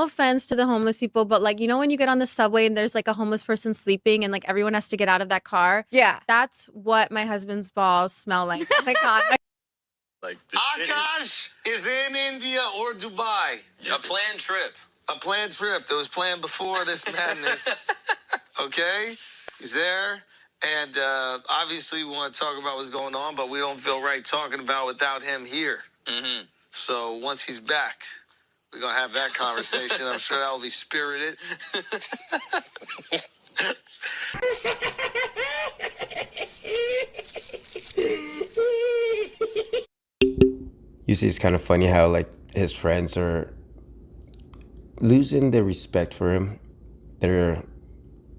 no offense to the homeless people, but like, you know, when you get on the subway and there's like a homeless person sleeping and like everyone has to get out of that car? Yeah. That's what my husband's balls smell like. Like Akash is in India or Dubai. A planned trip. A planned trip that was planned before this madness. Okay? He's there. And obviously we want to talk about what's going on, but we don't feel right talking about without him here. Mm-hmm. So once he's back, we're going to have that conversation. I'm sure that will be spirited. You see, it's kind of funny how like his friends are losing their respect for him. They're,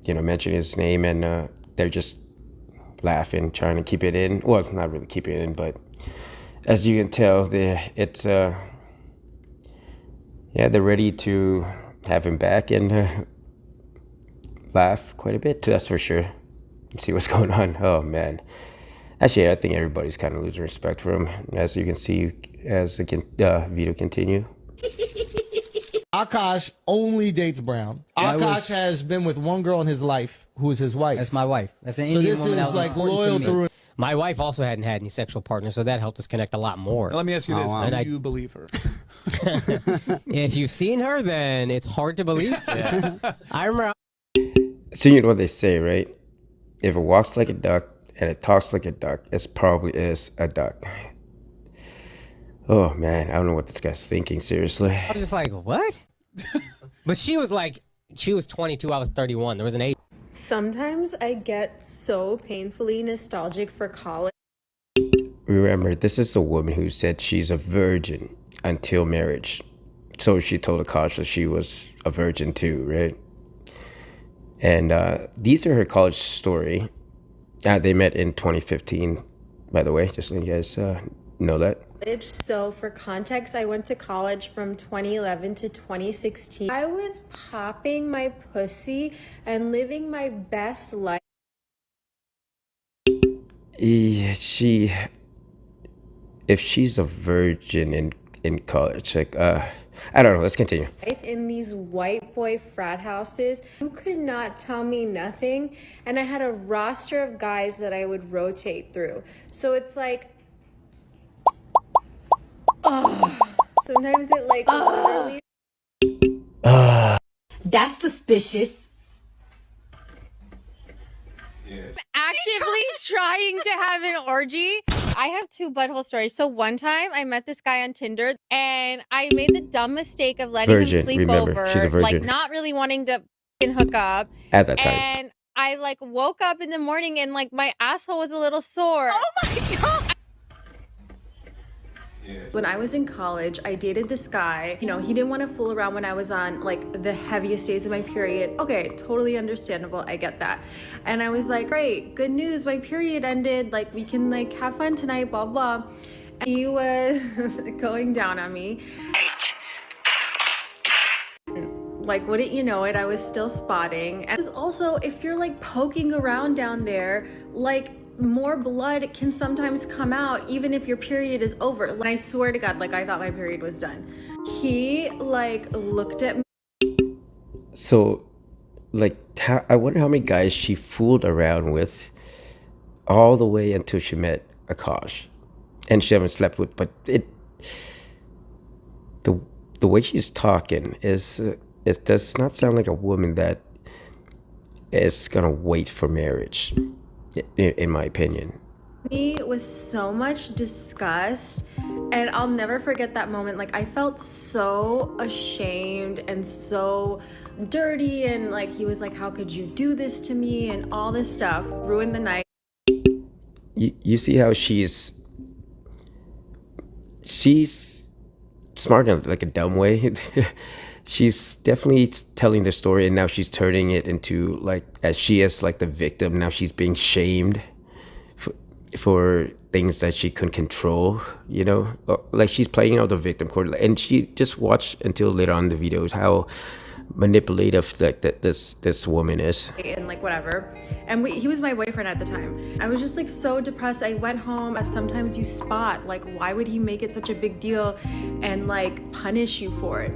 you know, mentioning his name and they're just laughing, trying to keep it in. Well, not really keeping it in, but as you can tell, they're ready to have him back and laugh quite a bit. That's for sure. See what's going on. Oh man. Actually, I think everybody's kind of losing respect for him, as you can see as the video continue. Akash only dates brown. Akash has been with one girl in his life who is his wife. That's my wife. That's an Indian woman. So this is like loyal through. My wife also hadn't had any sexual partners, so that helped us connect a lot more. Now, let me ask you this: do you believe her? If you've seen her, then it's hard to believe. Yeah. I remember. So you know what they say, right? If it walks like a duck and it talks like a duck, it probably is a duck. Oh man, I don't know what this guy's thinking, seriously. I was just like, what? But she was 22, I was 31. There was an age. sometimes I get so painfully nostalgic for college. Remember, this is a woman who said she's a virgin until marriage. So she told Akash that she was a virgin too, right? And these are her college story. They met in 2015, by the way, just so you guys know that. So for context, I went to college from 2011 to 2016. I was popping my pussy and living my best life. Yeah, if she's a virgin in college, like, I don't know, let's continue. In these white boy frat houses, you could not tell me nothing. And I had a roster of guys that I would rotate through. So it's like, sometimes it like literally. That's suspicious. Actively trying to have an orgy. I have two butthole stories. So one time I met this guy on Tinder and I made the dumb mistake of letting him sleep remember, over. she's a virgin. Like not really wanting to hook up. At that time. And I like woke up in the morning and like my asshole was a little sore. Oh my God. When I was in college, I dated this guy. You know, he didn't want to fool around when I was on like the heaviest days of my period. Okay, totally understandable. I get that. And I was like, great, good news. My period ended. Like we can like have fun tonight, blah, blah. And he was going down on me. Like, wouldn't you know it, I was still spotting. And also, if you're like poking around down there, like more blood can sometimes come out even if your period is over. And I swear to God, like I thought my period was done. He like looked at me. So like I wonder how many guys she fooled around with all the way until she met Akash, and she haven't slept with. But the way she's talking is it does not sound like a woman that is gonna wait for marriage, in my opinion. Me was so much disgust, and I'll never forget that moment. Like I felt so ashamed and so dirty, and like he was like, how could you do this to me, and all this stuff. Ruined the night. You see how she's smart in like a dumb way. She's definitely telling the story, and now she's turning it into like, as she is like the victim, now she's being shamed for things that she couldn't control, you know? Like she's playing out the victim card, and she just watched until later on in the videos how manipulative like this woman is. And like whatever, and he was my boyfriend at the time. I was just like so depressed. I went home, as sometimes you spot like, why would he make it such a big deal and like punish you for it?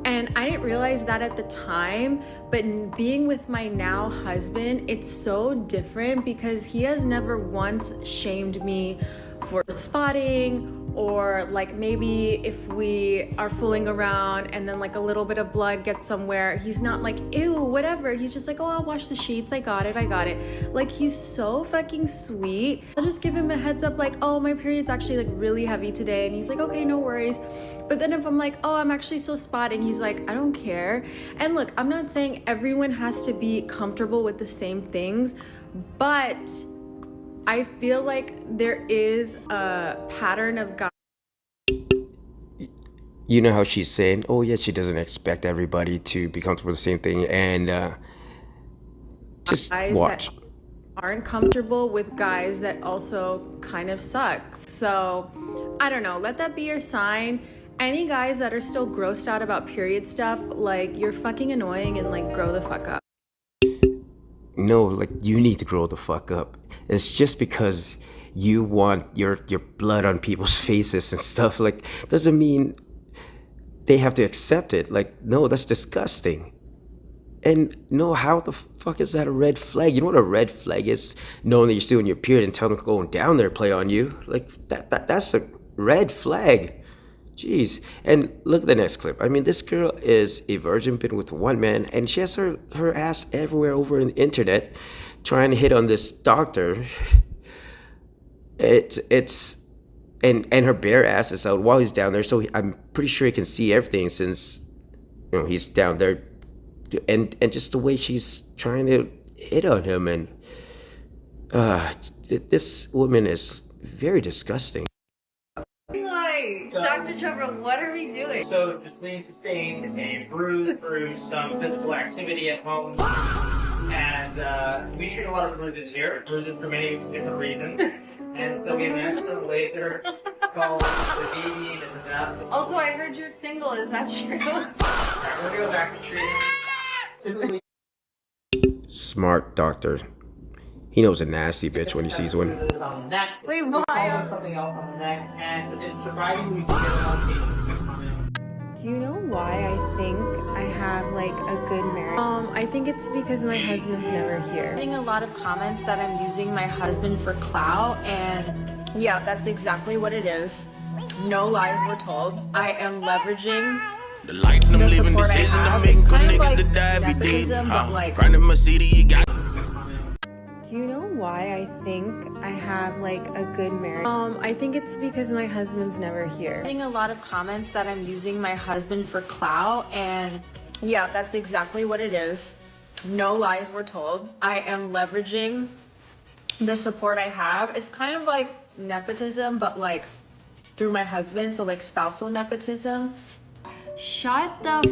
And I didn't realize that at the time, but being with my now husband, it's so different because he has never once shamed me for spotting, or like maybe if we are fooling around and then like a little bit of blood gets somewhere, he's not like, ew, whatever. He's just like, oh, I'll wash the sheets. I got it. Like, he's so fucking sweet. I'll just give him a heads up like, oh, my period's actually like really heavy today. And he's like, okay, no worries. But then if I'm like, oh, I'm actually still spotting, he's like, I don't care. And look, I'm not saying everyone has to be comfortable with the same things, but I feel like there is a pattern of guys. You know how she's saying, oh yeah, she doesn't expect everybody to be comfortable with the same thing, and just watch. That aren't comfortable with guys that also kind of suck. So I don't know, let that be your sign. Any guys that are still grossed out about period stuff, like, you're fucking annoying, and like, grow the fuck up. No, like, you need to grow the fuck up. It's just because you want your blood on people's faces and stuff, like, doesn't mean they have to accept it. Like, no, that's disgusting. And no, how the fuck is that a red flag? You know what a red flag is? Knowing that you're still in your period and telling them to go down there play on you. Like, that's a red flag. Jeez. And look at the next clip. I mean, this girl is a virgin, been with one man, and she has her ass everywhere over on the internet trying to hit on this doctor. It's and her bare ass is out while he's down there, so I'm pretty sure he can see everything since, you know, he's down there, and just the way she's trying to hit on him, and this woman is very disgusting. Dr. Trevor, what are we doing? So just lean sustained a bruise through some physical activity at home. And we treat a lot of bruises here, bruises for many different reasons. And so we have an excellent laser called the baby and the death. Also, I heard you're single. Is that true? Alright, we're gonna go back to treating. Typically, Smart doctor. He knows a nasty bitch when he sees one. on the neck. Wait, Call why? on something else on the neck, and it's surprisingly we get a lot of patients that come in. Do you know why I think I have like a good marriage? I think it's because my husband's never here. Getting a lot of comments that I'm using my husband for clout, and yeah, that's exactly what it is. No lies were told. I am leveraging the support I have. It's kind of like nepotism, but like. Do you know why I think I have like a good marriage? I think it's because my husband's never here. Getting a lot of comments that I'm using my husband for clout, and yeah, that's exactly what it is. No lies were told. I am leveraging the support I have. It's kind of like nepotism, but like through my husband, so like spousal nepotism. Shut the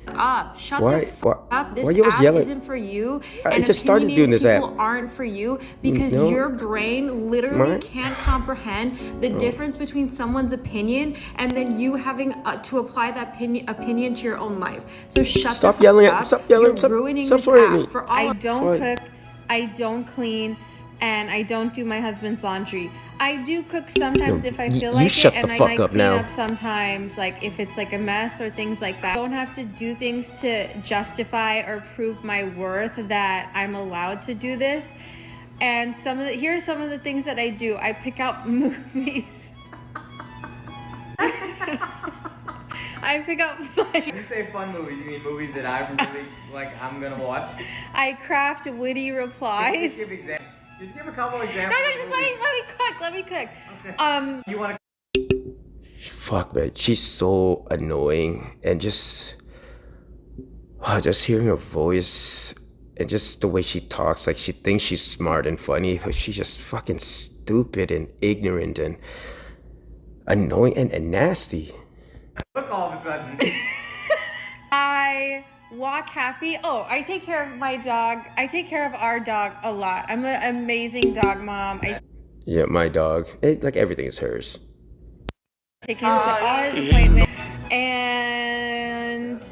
up. Shut Why? the fuck up. This why you always app yelling? isn't for you. I And just started doing this app. people aren't for you because No. your brain literally Mine? can't comprehend the difference between someone's opinion and then you having to apply that opinion to your own life. So Stop the yelling fuck at- up. stop yelling, You're stop- ruining stop this swearing at app me. for all. I don't Fine. cook. I don't clean. And I don't do my husband's laundry. I do cook sometimes if I feel you like shut it, and the I fuck might up clean now. up sometimes, like if it's like a mess or things like that. I don't have to do things to justify or prove my worth that I'm allowed to do this. And here are some of the things that I do. I pick out movies. I pick out fun. When you say fun movies, you mean movies that I really like I'm gonna watch? I craft witty replies. Just give a couple examples. No, just let me cook. Okay. You wanna Fuck, man, she's so annoying, and just hearing her voice and just the way she talks, like she thinks she's smart and funny, but she's just fucking stupid and ignorant and annoying and nasty. look all of a sudden. I walk happy. Oh, I take care of my dog. I take care of our dog a lot. I'm an amazing dog mom. I Yeah, my dog, like everything is hers. take him to all his appointments. And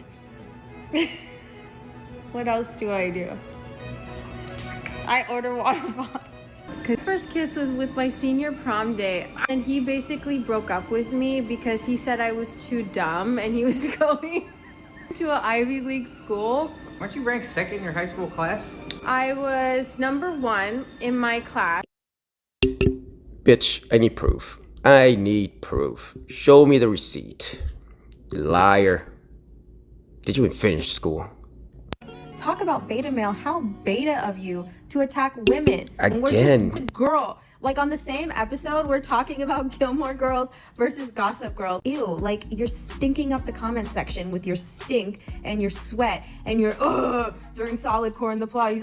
what else do I do? I order water bottles. First kiss was with my senior prom day, and he basically broke up with me because he said I was too dumb and he was going To an Ivy League school. Weren't you ranked second in your high school class? I was number 1 in my class. Bitch, I need proof. I need proof. Show me the receipt. You liar. Did you even finish school? Talk about beta male. How beta of you to attack women. Again. We're just girl. Like on the same episode, we're talking about Gilmore Girls versus Gossip Girl. Ew, like you're stinking up the comment section with your stink and your sweat and your during solid core in the plot.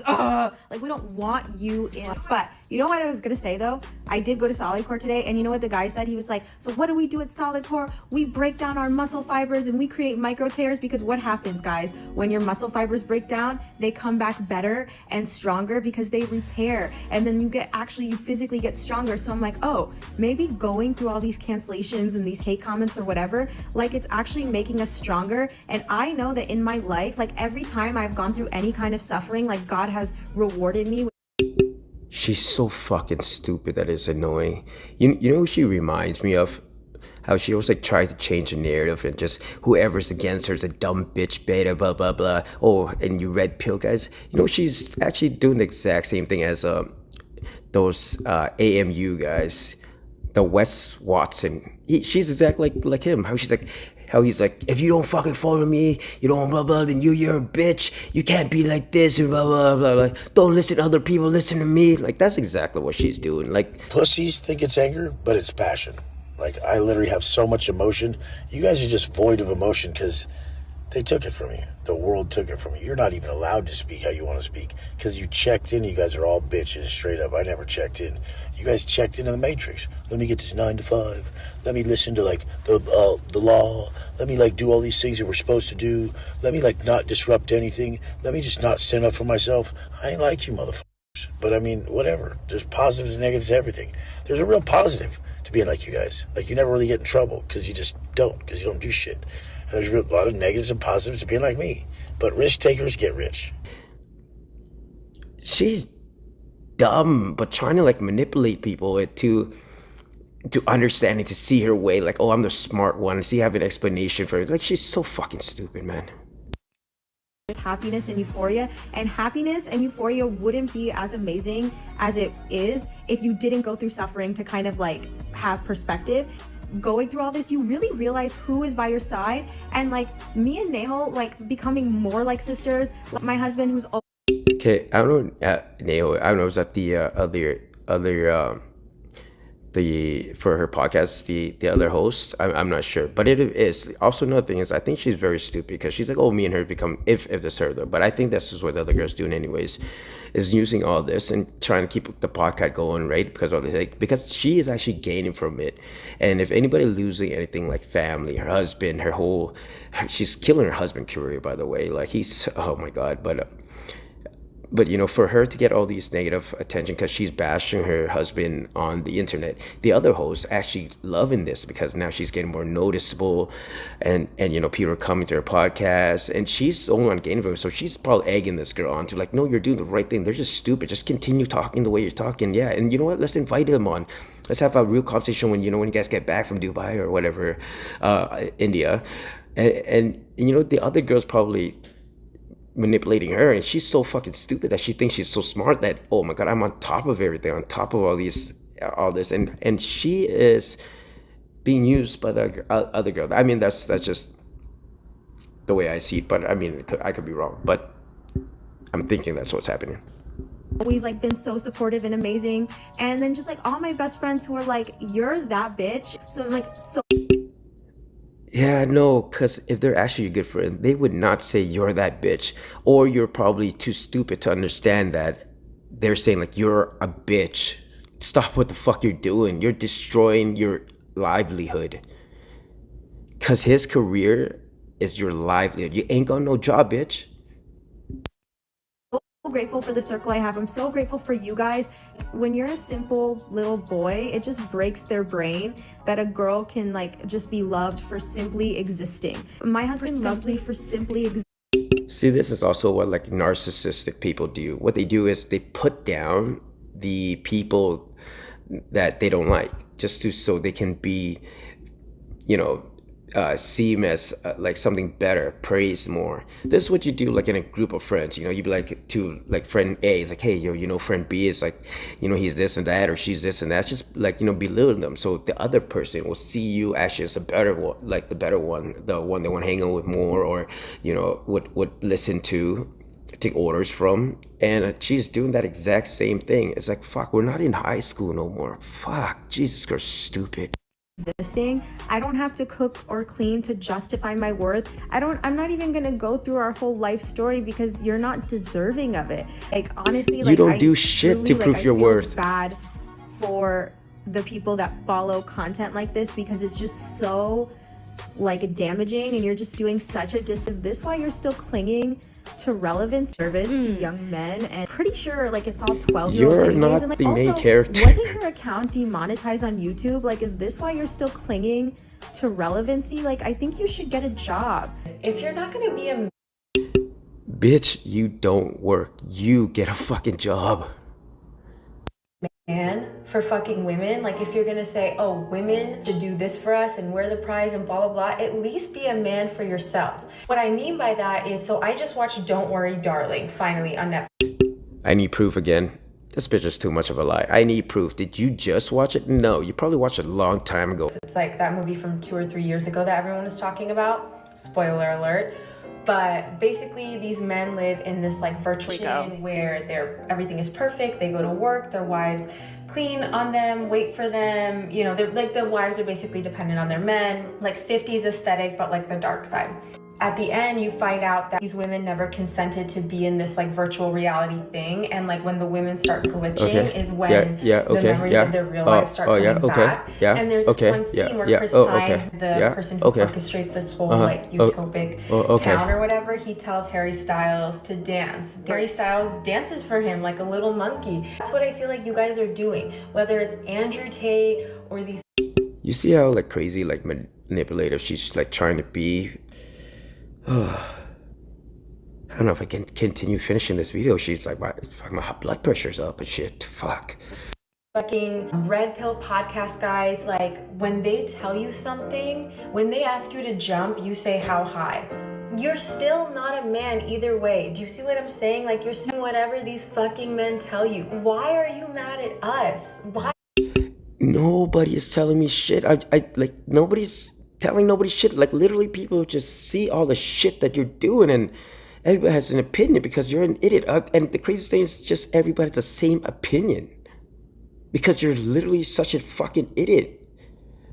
Like we don't want you in. But you know what I was gonna say though? I did go to solid core today, and you know what the guy said? He was like, so what do we do at solid core? We break down our muscle fibers and we create micro tears, because what happens, guys, when your muscle fibers break down, they come back better and stronger because they repair, and then you physically get stronger. So I'm like, oh, maybe going through all these cancellations and these hate comments or whatever, like it's actually making us stronger. And I know that in my life, like every time I've gone through any kind of suffering, like God has rewarded me. She's so fucking stupid that it's annoying. You know who she reminds me of? How she always like tried to change the narrative and just whoever's against her is a dumb bitch, beta, blah, blah, blah. Oh, and you red pill guys. You know, she's actually doing the exact same thing as those AMU guys. The Wes Watson. She's exactly like him. How he's like, if you don't fucking follow me, you don't blah blah, then you're a bitch. You can't be like this and blah blah blah. Like, don't listen to other people, listen to me. Like, that's exactly what she's doing. Like, pussies think it's anger, but it's passion. Like, I literally have so much emotion. You guys are just void of emotion because they took it from you. The world took it from you. You're not even allowed to speak how you want to speak because you checked in. You guys are all bitches, straight up. I never checked in. You guys checked into the Matrix. Let me get this 9 to 5. Let me listen to, like, the law. Let me, like, do all these things that we're supposed to do. Let me, like, not disrupt anything. Let me just not stand up for myself. I ain't like you, motherfuckers. But, I mean, whatever. There's positives and negatives to everything. There's a real positive to being like you guys. Like, you never really get in trouble because you just don't, because you don't do shit. And there's a lot of negatives and positives to being like me. But risk takers get rich. She's dumb, but trying to like manipulate people to understand it, to see her way. Like, oh, I'm the smart one. See, I have an explanation for it. Like, she's so fucking stupid, man. Happiness and euphoria, and happiness and euphoria wouldn't be as amazing as it is if you didn't go through suffering to kind of like have perspective. Going through all this, you really realize who is by your side, and like me and Neho like becoming more like sisters. Like my husband, who's okay, I don't know, Neho, I don't know, was that the for her podcast, the other host, I'm not sure, but it is. Also, another thing is, I think she's very stupid because she's like, oh, me and her become, if this her though, but I think this is what the other girl's doing anyways, is using all this and trying to keep the podcast going, right? Because all this, like, because she is actually gaining from it. And if anybody losing anything, like family, her husband, she's killing her husband's career, by the way. Like, he's, oh my god. But you know, for her to get all these negative attention because she's bashing her husband on the internet, the other hosts actually loving this because now she's getting more noticeable, and you know, people are coming to her podcast, and she's the only one gaining from it. So she's probably egging this girl on to like, no, you're doing the right thing. They're just stupid. Just continue talking the way you're talking. Yeah, and you know what? Let's invite them on. Let's have a real conversation when you guys get back from Dubai or whatever, India, and you know, the other girls probably manipulating her, and she's so fucking stupid that she thinks she's so smart that, oh my god, I'm on top of everything, on top of all this, and she is being used by the other girl. I mean, that's just the way I see it, but I mean, I could be wrong, but I'm thinking that's what's happening. Always like been so supportive and amazing, and then just like all my best friends who are like, you're that bitch. So I'm like, so yeah, no, because if they're actually a good friend, they would not say you're that bitch, or you're probably too stupid to understand that they're saying like, you're a bitch. Stop what the fuck you're doing. You're destroying your livelihood. Because his career is your livelihood. You ain't got no job, bitch. Grateful for the circle I have. I'm so grateful for you guys. When you're a simple little boy, it just breaks their brain that a girl can like just be loved for simply existing. My husband loves me for simply existing. See, this is also what like narcissistic people do. What they do is they put down the people that they don't like, just so they can be, you know, seem as like something better, praised more. This is what you do like in a group of friends. You'd be like to like friend A, it's like, hey, yo, friend B is like, he's this and that, or she's this and that. It's just like, belittling them. So the other person will see you actually as a better one, like the better one, the one they want to hang out with more, or would listen to, take orders from. And she's doing that exact same thing. It's like, fuck, we're not in high school no more. Fuck, Jesus Christ, stupid. Existing. I don't have to cook or clean to justify my worth. I'm not even gonna go through our whole life story because you're not deserving of it. Like, honestly, like, you don't do shit to prove your worth. Bad for the people that follow content like this because it's just so like damaging, and you're just doing such a Is this why you're still clinging to relevant service to young men? And pretty sure like it's all 12-year-olds You're anyways. not And like, the main also, character. wasn't your account demonetized on YouTube? Like, is this why you're still clinging to relevancy? Like, I think you should get a job. If you're not gonna be a Bitch, you don't work. You get a fucking job. man for fucking women, like if you're gonna say, oh, women should do this for us and we're the prize and blah blah blah, at least be a man for yourselves. What I mean by that is, so I just watched Don't Worry Darling finally on Netflix. I need proof again. This bitch is too much of a lie. I need proof. Did you just watch it? No, you probably watched it a long time ago. It's like that movie from 2 or 3 years ago that everyone was talking about. Spoiler alert. But basically, these men live in this like virtual where everything is perfect. They go to work, their wives clean on them, wait for them. They're like, the wives are basically dependent on their men. Like 50s aesthetic, but like the dark side. At the end, you find out that these women never consented to be in this like virtual reality thing, and like when the women start glitching is when the memories of their real life start coming back. And there's this one scene where Chris Pine, the person who orchestrates this whole like utopic town or whatever, he tells Harry Styles to dance. Harry Styles dances for him like a little monkey. That's what I feel like you guys are doing, whether it's Andrew Tate or these. You see how like crazy, like manipulative she's like trying to be. I don't know if I can continue finishing this video. She's like, my blood pressure's up and shit. Fuck. Fucking red pill podcast guys, like when they tell you something, when they ask you to jump, you say how high. You're still not a man either way. Do you see what I'm saying? Like, you're saying whatever these fucking men tell you. Why are you mad at us? Why? Nobody is telling me shit. I like, nobody's telling nobody shit. Like, literally people just see all the shit that you're doing, and everybody has an opinion because you're an idiot. And the craziest thing is just everybody has the same opinion because you're literally such a fucking idiot.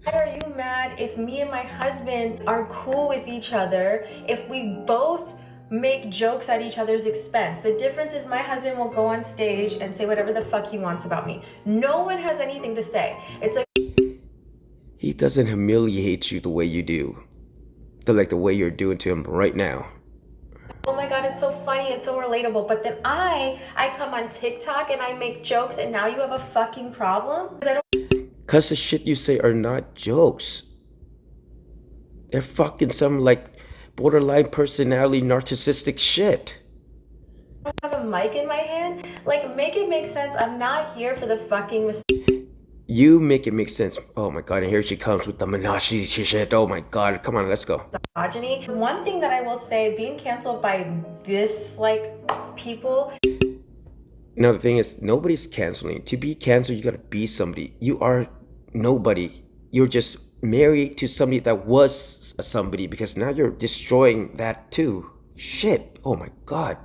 Why are you mad if me and my husband are cool with each other, if we both make jokes at each other's expense? The difference is my husband will go on stage and say whatever the fuck he wants about me. No one has anything to say. It's like, he doesn't humiliate you the way you do. The way you're doing to him right now. oh my god, it's so funny, it's so relatable. But then I come on TikTok and I make jokes, and now you have a fucking problem? Cause the shit you say are not jokes. They're fucking some like borderline personality narcissistic shit. I have a mic in my hand. Like, make it make sense. I'm not here for the fucking You make it make sense. Oh my god, and here she comes with the Minashi shit. Oh my god, come on, let's go. misogyny. One thing that I will say, being canceled by this, like, people. Now the thing is, nobody's canceling. To be canceled, you gotta be somebody. You are nobody. You're just married to somebody that was a somebody, because now you're destroying that too. Shit. Oh my god.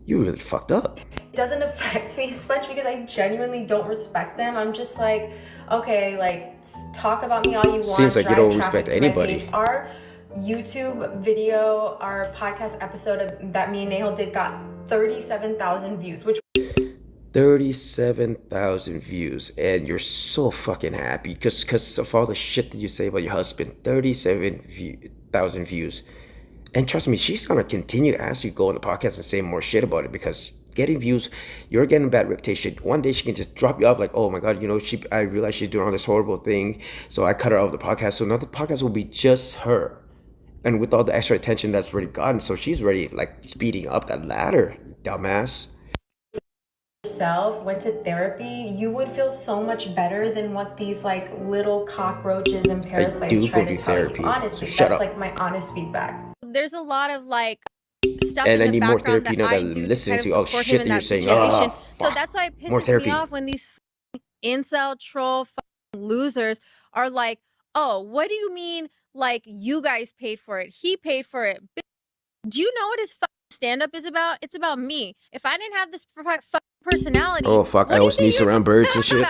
You really fucked up. It doesn't affect me as much because I genuinely don't respect them. I'm just like, okay, like, talk about me all you want. Seems like you don't respect anybody. Our YouTube video, our podcast episode that me and Nahal did got 37,000 views, which 37,000 views, and you're so fucking happy because of all the shit that you say about your husband. 37,000 views. And trust me, she's gonna continue to ask you to go on the podcast and say more shit about it, because getting views, you're getting a bad reputation. One day she can just drop you off like, oh my god, I realize she's doing all this horrible thing, so I cut her out of the podcast. So now the podcast will be just her. And with all the extra attention that's already gotten, so she's already like speeding up that ladder, dumbass. yourself, went to therapy, you would feel so much better than what these like little cockroaches and parasites try to tell you. Honestly, that's like my honest feedback. There's a lot of like stuff And in I the need more background therapy that now I that do to listening kind to of all support shit him in that you're that saying. situation. So Fuck. that's why it More pisses therapy. me off when these incel troll losers are like, oh, what do you mean like you guys paid for it? He paid for it. Do you know what his stand-up is about? It's about me. If I didn't have this personality, Oh fuck! I always sneeze around birds and shit.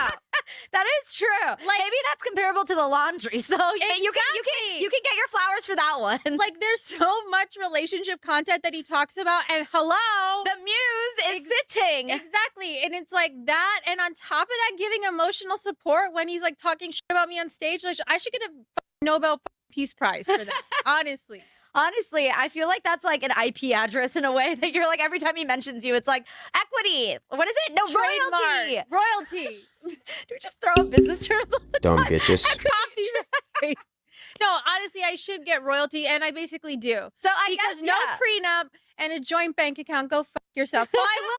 That is true. Like, maybe that's comparable to the laundry. So exactly. you can get your flowers for that one. Like there's so much relationship content that he talks about, and hello, the muse is sitting. Exactly. And it's like that, and on top of that, giving emotional support when he's like talking shit about me on stage. Like, I should get a Nobel Peace Prize for that. Honestly. Honestly, I feel like that's like an IP address in a way that you're like, every time he mentions you, it's like equity. What is it? No, Trademark. Royalty. Do we just throw up business terms all the Dumb time? bitches. Copyright. No, honestly, I should get royalty, and I basically do. So I because guess, no prenup and a joint bank account. Go fuck yourself. So I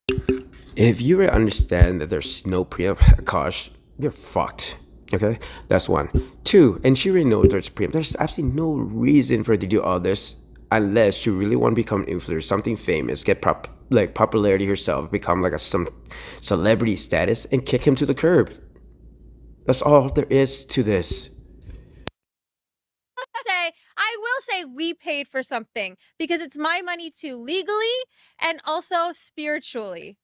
will. If you understand that there's no prenup, Akash, you're fucked. Okay, that's one. Two, and she already knows there's prenup. There's absolutely no reason for her to do all this unless you really want to become an influencer, something famous, get popularity herself, become like some celebrity status, and kick him to the curb. That's all there is to this. I will say we paid for something because it's my money too, legally and also spiritually.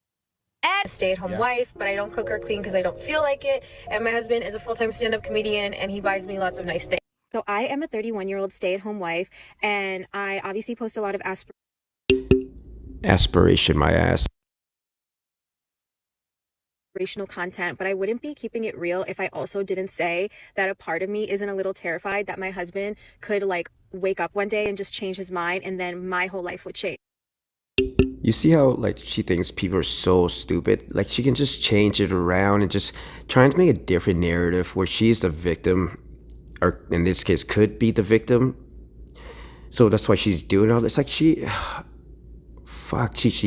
A stay-at-home wife, but I don't cook or clean because I don't feel like it. And my husband is a full-time stand-up comedian, and he buys me lots of nice things. So I am a 31-year-old stay-at-home wife, and I obviously post a lot of aspiration, my ass. Inspirational content, but I wouldn't be keeping it real if I also didn't say that a part of me isn't a little terrified that my husband could like wake up one day and just change his mind, and then my whole life would change. You see how like she thinks people are so stupid? Like she can just change it around and just trying to make a different narrative where she's the victim, or in this case could be the victim. So that's why she's doing all this. Like she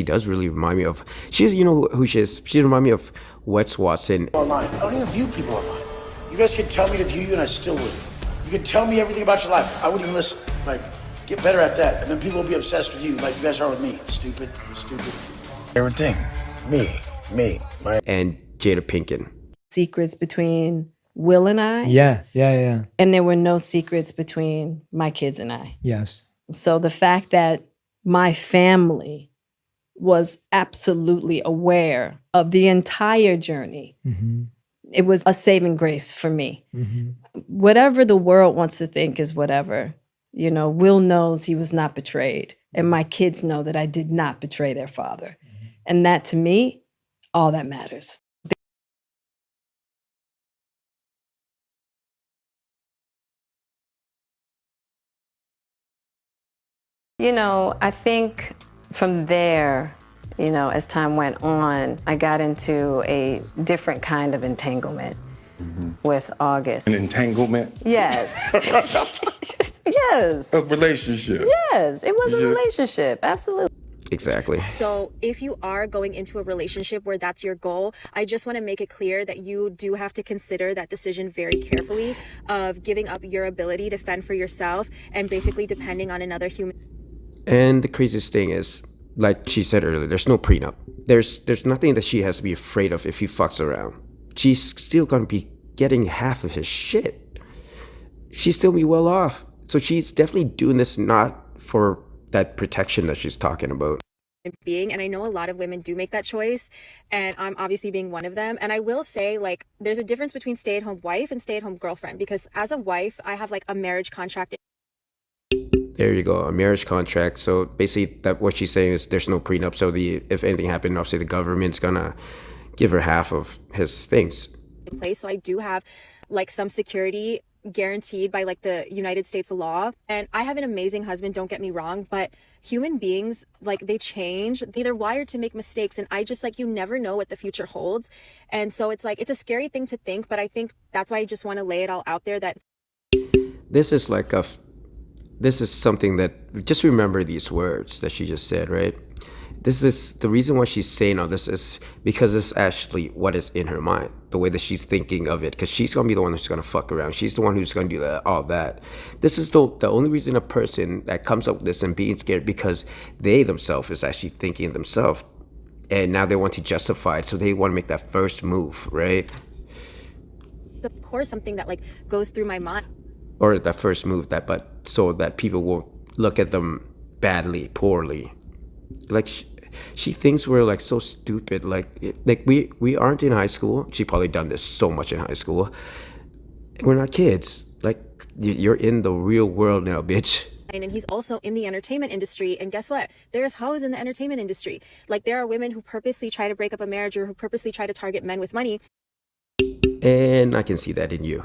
does really remind me of, you know who she is? She reminds me of Wes Watson. Online. I don't even view people online. You guys can tell me to view you and I still wouldn't. You can tell me everything about your life. I wouldn't even listen. Like, get better at that. And then people will be obsessed with you like you guys are with me. Stupid. Favorite thing. Me. And Jada Pinkett. Secrets between Will and I. Yeah. And there were no secrets between my kids and I. Yes. So the fact that my family was absolutely aware of the entire journey, it was a saving grace for me. Whatever the world wants to think is whatever. You know, Will knows he was not betrayed. And my kids know that I did not betray their father. And that, to me, all that matters. You know, I think from there, you know, as time went on, I got into a different kind of entanglement with August. An entanglement? Yes. Yes. A relationship? Yes, it was a relationship, absolutely. Exactly. So if you are going into a relationship where that's your goal, I just want to make it clear that you do have to consider that decision very carefully of giving up your ability to fend for yourself and basically depending on another human. And the craziest thing is, like she said earlier, there's no prenup. There's nothing that she has to be afraid of if he fucks around. She's still gonna be getting half of his shit. She's still be well off. So she's definitely doing this not for that protection that she's talking about. And I know a lot of women do make that choice, and I'm obviously being one of them. And I will say, like, there's a difference between stay-at-home wife and stay-at-home girlfriend, because as a wife, I have like a marriage contract. There you go, a marriage contract. So basically, that what she's saying is there's no prenup. So if anything happened, obviously the government's gonna give her half of his things. In place, so I do have like some security guaranteed by like the United States law. And I have an amazing husband, don't get me wrong, but human beings, like, they change. They're wired to make mistakes, and I just, like, you never know what the future holds. And so it's like, it's a scary thing to think, but I think that's why I just want to lay it all out there that this is like this is something that, just remember these words that she just said, right? This is the reason why she's saying all this is because it's actually what is in her mind, the way that she's thinking of it, because she's going to be the one who's going to fuck around. She's the one who's going to do that, all that. This is the only reason a person that comes up with this and being scared, because they themselves is actually thinking themselves, and now they want to justify it, so they want to make that first move, right? It's of course something that like goes through my mind. Or that first move, that but so that people won't look at them badly, poorly. Like she thinks we're like so stupid. Like we aren't in high school. She probably done this so much in high school. We're not kids. Like you're in the real world now, bitch. And he's also in the entertainment industry. And guess what? There's hoes in the entertainment industry. Like there are women who purposely try to break up a marriage or who purposely try to target men with money. And I can see that in you.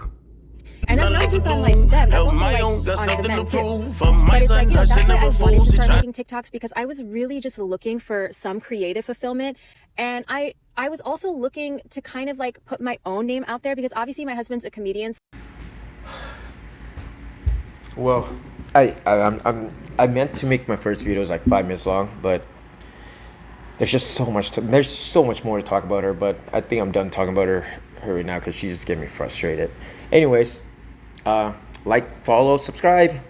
And that's not just on like them, that's also like on the men too. But it's like, you know, that's why I wanted to start making TikToks, because I was really just looking for some creative fulfillment. And I was also looking to kind of like put my own name out there, because obviously my husband's a comedian. Well, I meant to make my first videos like 5 minutes long, but there's just so much there's so much more to talk about her, but I think I'm done talking about her right now because she's just getting me frustrated. Anyways, like, follow, subscribe.